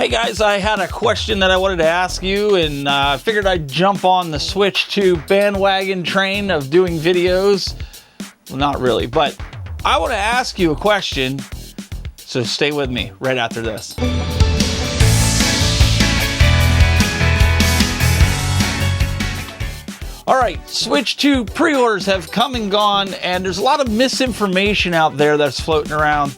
Hey guys, I had a question that I wanted to ask you, and I figured I'd jump on the Switch 2 bandwagon train of doing videos. Well, not really, but I want to ask you a question, so stay with me right after this. All right, Switch 2 pre-orders have come and gone, and there's a lot of misinformation out there that's floating around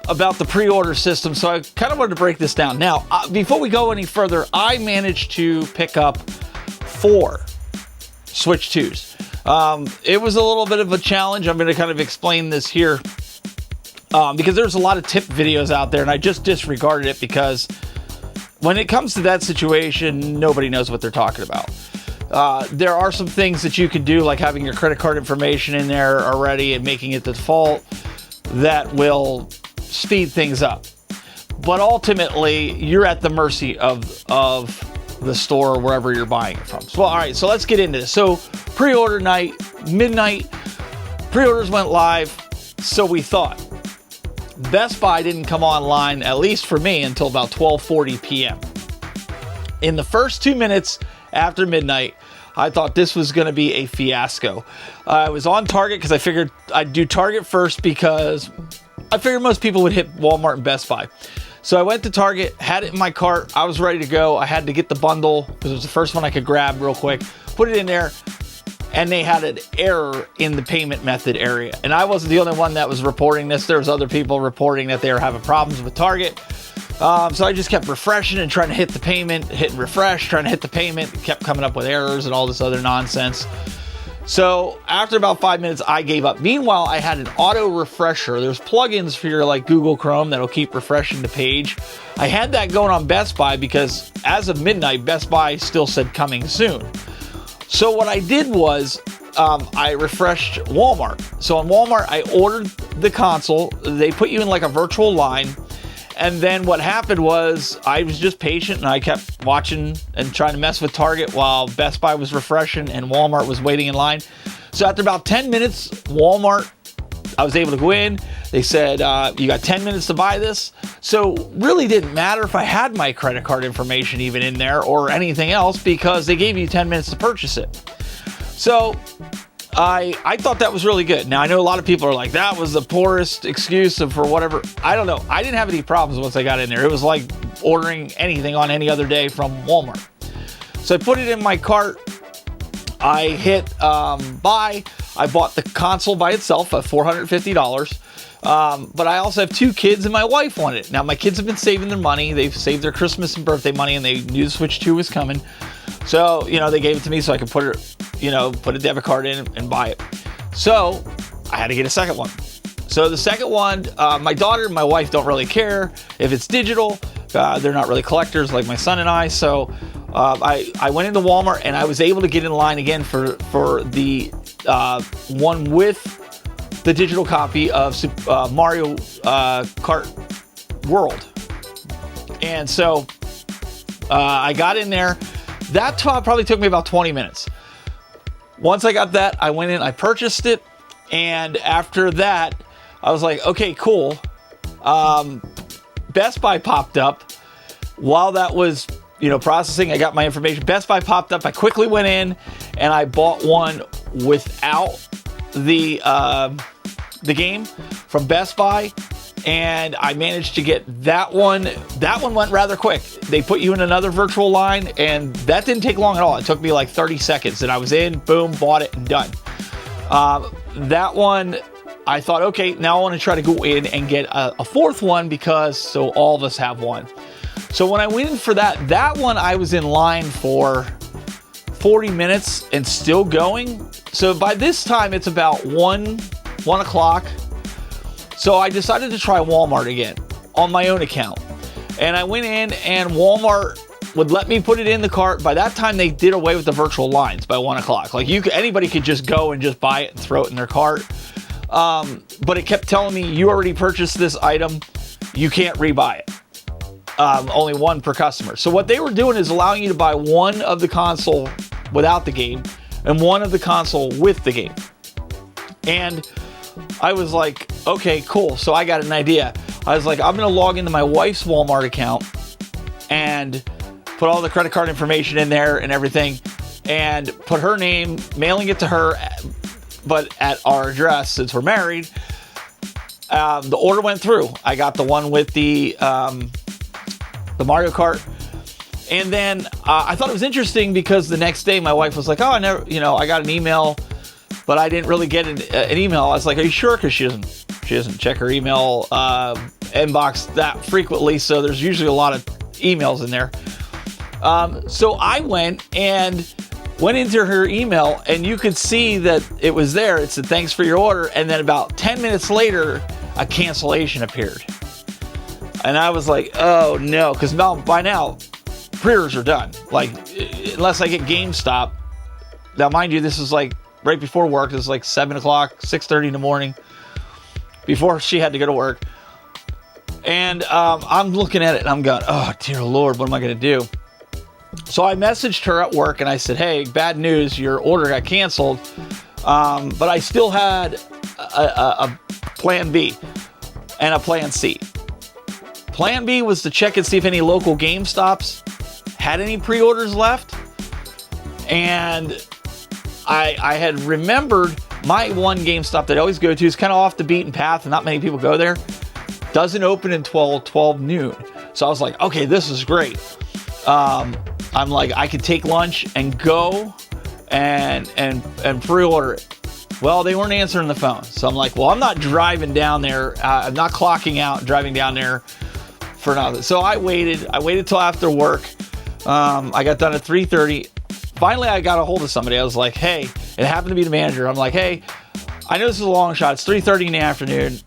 about the pre-order system, so I kind of wanted to break this down. Now, before we go any further, I managed to pick up 4 Switch 2s. It was a little bit of a challenge. I'm going to kind of explain this here because there's a lot of tip videos out there, and I just disregarded it because when it comes to that situation, nobody knows what they're talking about. There are some things that you can do, like having your credit card information in there already and making it the default, that will speed things up. But ultimately, you're at the mercy of the store or wherever you're buying it from. So, all right, so let's get into this. So, pre-order night, midnight, pre-orders went live, so we thought. Best Buy didn't come online, at least for me, until about 12:40 p.m. In the first 2 minutes after midnight, I thought this was going to be a fiasco. I was on Target because I figured I'd do Target first because I figured most people would hit Walmart and Best Buy. So I went to Target, had it in my cart. I was ready to go. I had to get the bundle because it was the first one I could grab real quick, put it in there, and they had an error in the payment method area. And I wasn't the only one that was reporting this. There was other people reporting that they were having problems with Target. So I just kept refreshing and trying to hit the payment, hitting refresh, trying to hit the payment, kept coming up with errors and all this other nonsense. So after about 5 minutes, I gave up. Meanwhile, I had an auto refresher. There's plugins for your like Google Chrome that'll keep refreshing the page. I had that going on Best Buy because as of midnight, Best Buy still said coming soon. So what I did was I refreshed Walmart. So on Walmart, I ordered the console. They put you in like a virtual line. And then what happened was I was just patient and I kept watching and trying to mess with Target while Best Buy was refreshing and Walmart was waiting in line. So after about 10 minutes, Walmart, I was able to go in. They said, you got 10 minutes to buy this. So really didn't matter if I had my credit card information even in there or anything else because they gave you 10 minutes to purchase it. So I thought that was really good. Now, I know a lot of people are like, that was the poorest excuse for whatever. I don't know. I didn't have any problems once I got in there. It was like ordering anything on any other day from Walmart. So I put it in my cart. I hit buy. I bought the console by itself at $450. But I also have 2 kids and my wife wanted it. Now, my kids have been saving their money. They've saved their Christmas and birthday money, and they knew the Switch 2 was coming. So, they gave it to me so I could put a debit card in and buy it. So I had to get a second one. So the second one, my daughter and my wife don't really care if it's digital. They're not really collectors like my son and I. So I went into Walmart and I was able to get in line again for the one with the digital copy of Mario Kart World. And so I got in there. That probably took me about 20 minutes. Once I got that, I went in, I purchased it, and after that, I was like, okay, cool. Best Buy popped up. While that was, processing, I got my information. Best Buy popped up. I quickly went in, and I bought one without the game from Best Buy, and I managed to get that one. That one went rather quick. They put you in another virtual line, and that didn't take long at all. It took me like 30 seconds, and I was in, boom, bought it, and done. That one, I thought, okay, now I want to try to go in and get a fourth one so all of us have one. So when I went in for that one, I was in line for 40 minutes and still going. So by this time, it's about 1 o'clock. So I decided to try Walmart again on my own account. And I went in and Walmart would let me put it in the cart. By that time, they did away with the virtual lines by 1 o'clock. Like anybody could just go and just buy it and throw it in their cart. But it kept telling me, you already purchased this item. You can't rebuy it. Only one per customer. So what they were doing is allowing you to buy one of the console without the game and one of the console with the game. And I was like, okay, cool. So I got an idea. I was like, I'm going to log into my wife's Walmart account and put all the credit card information in there and everything, and put her name, mailing it to her, but at our address since we're married. The order went through. I got the one with the Mario Kart. And then I thought it was interesting because the next day my wife was like, oh, I got an email, but I didn't really get an email. I was like, are you sure? Because she doesn't check her email inbox that frequently. So there's usually a lot of emails in there. So I went into her email, and you could see that it was there. It said, thanks for your order. And then about 10 minutes later, a cancellation appeared. And I was like, oh no, because by now, pre-orders are done. Like, unless I get GameStop. Now, mind you, this is like right before work. This is like 7 o'clock, 6:30 in the morning, before she had to go to work. And I'm looking at it, and I'm going, oh, dear Lord, what am I going to do? So I messaged her at work, and I said, hey, bad news, your order got canceled. But I still had a plan B and a plan C. Plan B was to check and see if any local GameStops had any pre-orders left. And I had remembered my one GameStop that I always go to is kind of off the beaten path and not many people go there. Doesn't open until 12 noon. So I was like, okay, this is great. I'm like, I could take lunch and go and pre-order it. Well, they weren't answering the phone. So I'm like, well, I'm not driving down there. I'm not clocking out and driving down there for nothing. So I waited till after work. I got done at 3:30. Finally, I got a hold of somebody. I was like, hey, it happened to be the manager. I'm like, hey, I know this is a long shot. It's 3:30 in the afternoon.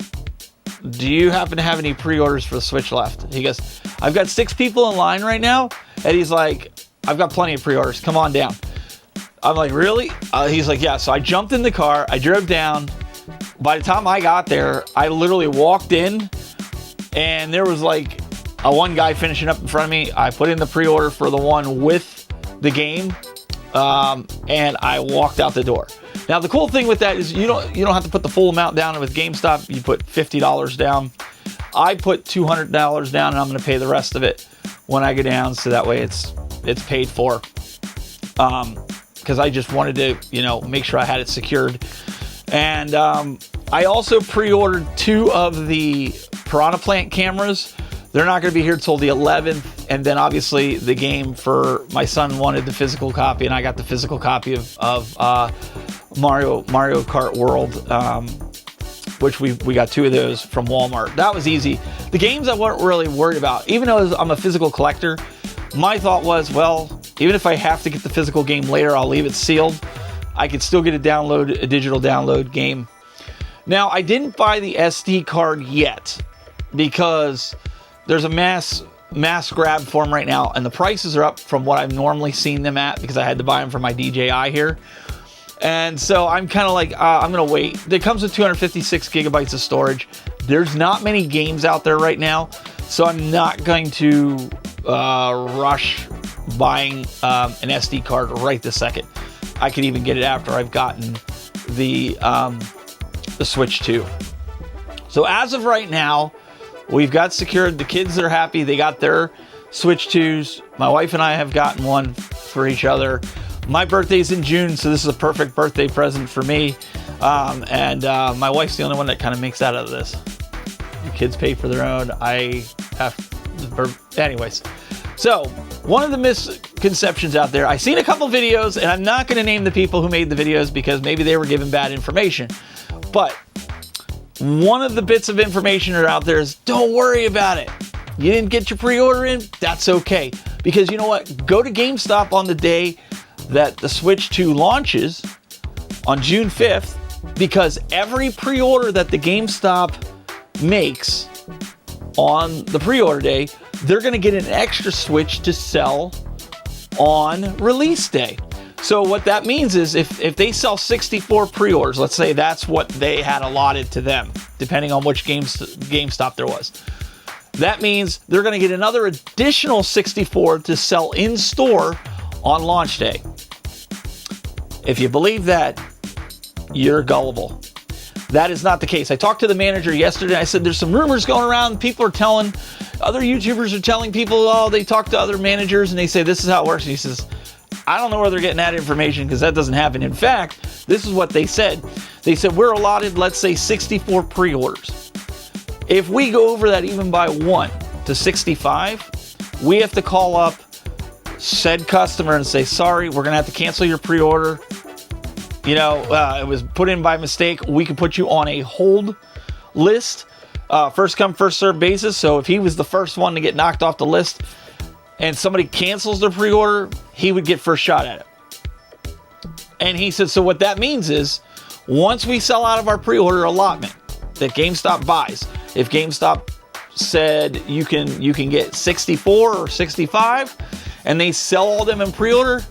Do you happen to have any pre-orders for the Switch left? He goes, I've got 6 people in line right now. And he's like, I've got plenty of pre-orders. Come on down. I'm like, really? He's like, yeah. So I jumped in the car. I drove down. By the time I got there, I literally walked in, and there was like one guy finishing up in front of me. I put in the pre-order for the one with the game, and I walked out the door. Now, the cool thing with that is you don't have to put the full amount down. With GameStop, you put $50 down. I put $200 down, and I'm going to pay the rest of it when I go down, so that way it's paid for. Because I just wanted to, make sure I had it secured. And I also pre-ordered 2 of the Piranha Plant cameras. They're not going to be here till the 11th. And then obviously the game for my son wanted the physical copy, and I got the physical copy of Mario Kart World, which we got 2 of those from Walmart. That was easy. The games I wasn't really worried about, even though I'm a physical collector. My thought was, well, even if I have to get the physical game later, I'll leave it sealed. I could still get a digital download game. Now, I didn't buy the SD card yet because there's a mass grab for them right now, and the prices are up from what I've normally seen them at because I had to buy them for my DJI here. And so I'm kind of like, I'm going to wait. It comes with 256 gigabytes of storage. There's not many games out there right now, so I'm not going to rush buying an SD card right this second. I could even get it after I've gotten the Switch 2. So as of right now, we've got secured. The kids are happy. They got their Switch 2s. My wife and I have gotten one for each other. My birthday's in June, so this is a perfect birthday present for me. And my wife's the only one that kind of makes out of this. The kids pay for their own. I have... Anyways. So, one of the misconceptions out there, I've seen a couple videos, and I'm not going to name the people who made the videos because maybe they were given bad information. But one of the bits of information that are out there is, don't worry about it. You didn't get your pre-order in? That's okay. Because you know what? Go to GameStop on the day that the Switch 2 launches on June 5th, because every pre-order that the GameStop makes on the pre-order day, they're going to get an extra Switch to sell on release day. So what that means is if they sell 64 pre-orders, let's say that's what they had allotted to them, depending on which GameStop there was. That means they're going to get another additional 64 to sell in store on launch day. If you believe that, you're gullible. That is not the case. I talked to the manager yesterday. I said, there's some rumors going around. People are telling, other YouTubers are telling people, oh, they talk to other managers and they say, this is how it works. And he says, I don't know where they're getting that information because that doesn't happen. In fact, this is what they said. They said, we're allotted, let's say, 64 pre-orders. If we go over that even by 1 to 65, we have to call up said customer and say, sorry, we're going to have to cancel your pre-order. You know, it was put in by mistake. We can put you on a hold list, first come, first served basis. So if he was the first one to get knocked off the list and somebody cancels their pre-order, he would get first shot at it. And he said, so what that means is once we sell out of our pre-order allotment that GameStop buys, if GameStop said you can get 64 or 65 and they sell all them in pre-order,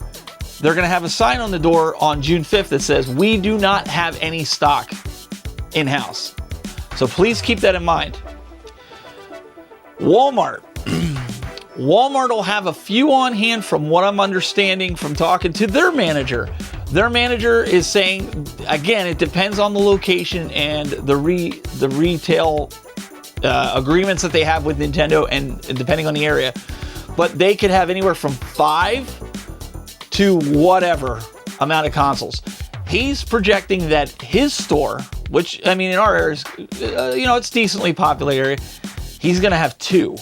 they're going to have a sign on the door on June 5th that says, we do not have any stock in-house. So please keep that in mind. Walmart. Walmart will have a few on hand from what I'm understanding from talking to their manager. Their manager is saying, again, it depends on the location and the retail agreements that they have with Nintendo and depending on the area. But they could have anywhere from 5 to whatever amount of consoles. He's projecting that his store, which, I mean, in our areas, it's decently populated area, he's going to have 2.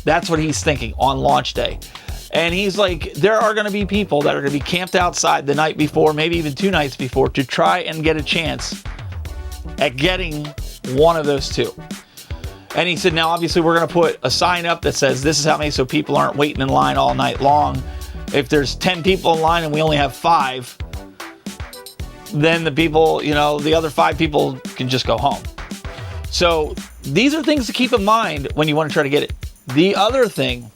That's what he's thinking on launch day. And he's like, there are going to be people that are going to be camped outside the night before, maybe even 2 nights before, to try and get a chance at getting one of those 2. And he said, now, obviously, we're going to put a sign up that says this is how many, so people aren't waiting in line all night long. If there's 10 people in line and we only have 5, then the people, the other 5 people can just go home. So these are things to keep in mind when you want to try to get it. The other thing,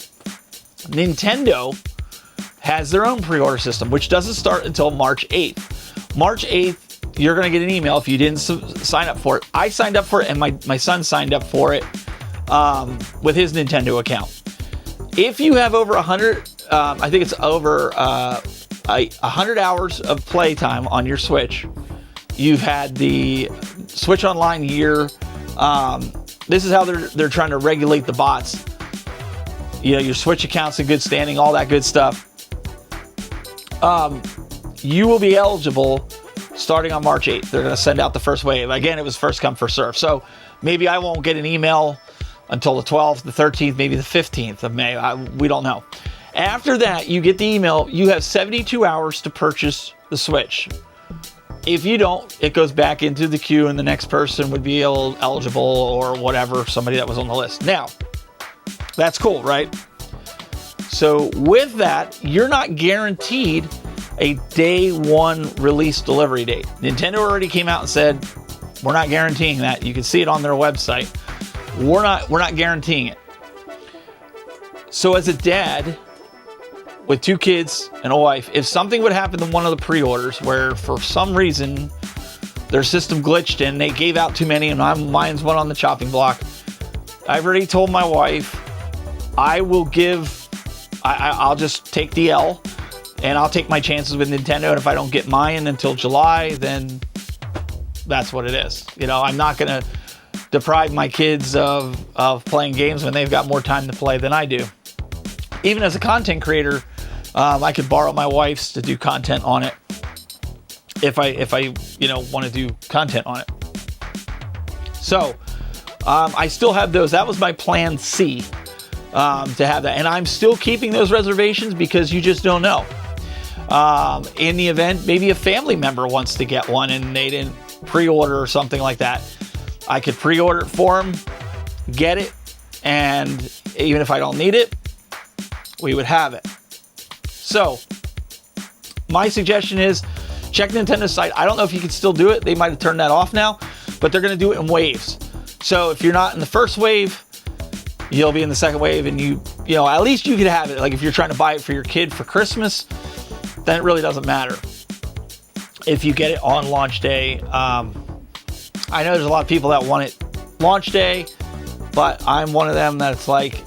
Nintendo has their own pre-order system, which doesn't start until March 8th. March 8th, you're going to get an email if you didn't sign up for it. I signed up for it, and my son signed up for it with his Nintendo account. If you have over 100, I think it's over 100 hours of playtime on your Switch, you've had the Switch Online year. This is how they're trying to regulate the bots. Your Switch account's in good standing, all that good stuff. You will be eligible starting on March 8th. They're going to send out the first wave. Again, it was first come, first serve. So maybe I won't get an email until the 12th, the 13th, maybe the 15th of May. We don't know. After that, you get the email. You have 72 hours to purchase the Switch. If you don't, it goes back into the queue and the next person would be eligible or whatever, somebody that was on the list. Now, that's cool, right? So with that, you're not guaranteed a day 1 release delivery date. Nintendo already came out and said, we're not guaranteeing that. You can see it on their website. We're not guaranteeing it. So as a dad with 2 kids and a wife, if something would happen to one of the pre-orders where for some reason their system glitched and they gave out too many and mine's went on the chopping block, I've already told my wife I'll just take the L and I'll take my chances with Nintendo. And if I don't get mine until July, then that's what it is. I'm not going to deprive my kids of playing games when they've got more time to play than I do. Even as a content creator, I could borrow my wife's to do content on it if I want to do content on it. So I still have those. That was my plan C, to have that, and I'm still keeping those reservations because you just don't know. In the event maybe a family member wants to get one and they didn't pre-order or something like that, I could pre-order it for them, get it, and even if I don't need it, we would have it. So, my suggestion is check Nintendo's site. I don't know if you can still do it. They might have turned that off now, but they're going to do it in waves. So, if you're not in the first wave, you'll be in the second wave, and at least you could have it. Like if you're trying to buy it for your kid for Christmas, then it really doesn't matter if you get it on launch day. I know there's a lot of people that want it launch day, but I'm one of them that's like,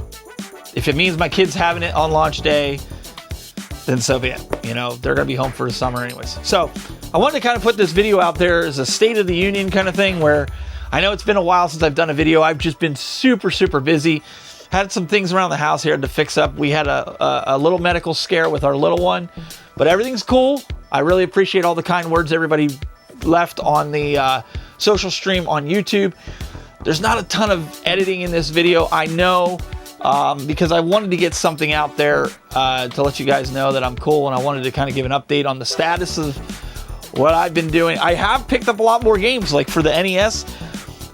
if it means my kid's having it on launch day, then so be it. They're going to be home for the summer anyways. So I wanted to kind of put this video out there as a State of the Union kind of thing, where I know it's been a while since I've done a video. I've just been super, super busy. Had some things around the house here to fix up. We had a little medical scare with our little one, but everything's cool. I really appreciate all the kind words everybody left on the social stream on YouTube. There's not a ton of editing in this video, I know, because I wanted to get something out there to let you guys know that I'm cool, and I wanted to kind of give an update on the status of what I've been doing. I have picked up a lot more games, like for the NES.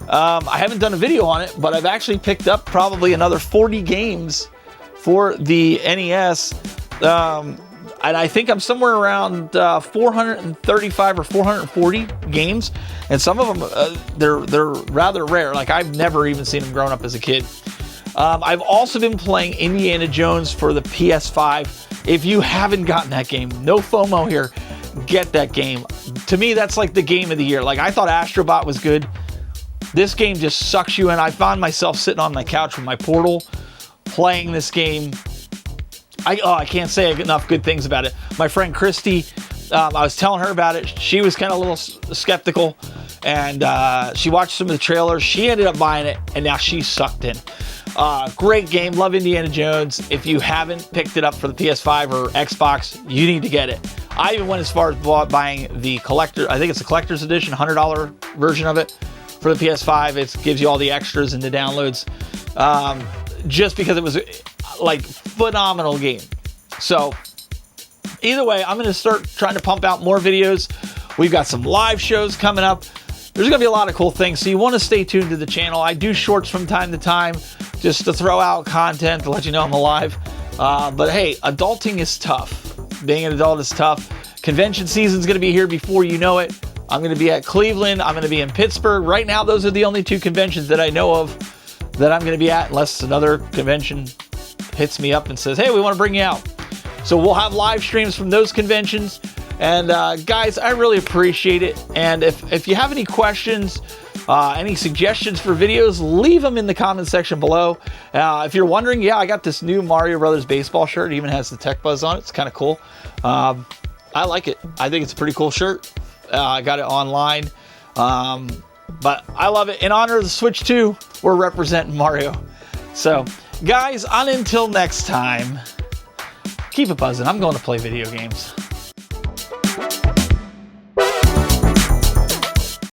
I haven't done a video on it, but I've actually picked up probably another 40 games for the NES. And I think I'm somewhere around 435 or 440 games. And some of them, they're rather rare. Like, I've never even seen them growing up as a kid. I've also been playing Indiana Jones for the PS5. If you haven't gotten that game, no FOMO here, get that game. To me, that's like the game of the year. Like, I thought Astrobot was good. This game just sucks you in. I found myself sitting on my couch with my Portal playing this game. I can't say enough good things about it. My friend Christy, I was telling her about it. She was kind of a little skeptical, and she watched some of the trailers. She ended up buying it, and now she's sucked in. Great game. Love Indiana Jones. If you haven't picked it up for the PS5 or Xbox, you need to get it. I even went as far as buying the collector. I think it's a collector's edition, $100 version of it. For the PS5, it gives you all the extras and the downloads, just because it was like phenomenal game. So either way, I'm going to start trying to pump out more videos. We've got some live shows coming up. There's going to be a lot of cool things, so you want to stay tuned to the channel. I do shorts from time to time just to throw out content to let you know I'm alive. But hey, adulting is tough. Being an adult is tough. Convention season's going to be here before you know it. I'm going to be at Cleveland. I'm going to be in Pittsburgh. Right now, those are the only two conventions that I know of that I'm going to be at, unless another convention hits me up and says, hey, we want to bring you out. So we'll have live streams from those conventions. And guys, I really appreciate it. And if you have any questions, any suggestions for videos, leave them in the comment section below. If you're wondering, yeah, I got this new Mario Brothers baseball shirt. It even has the Tech Buzz on it. It's kind of cool. I like it. I think it's a pretty cool shirt. I got it online, but I love it. In honor of the Switch 2, we're representing Mario. So, guys, until next time, keep it buzzing. I'm going to play video games.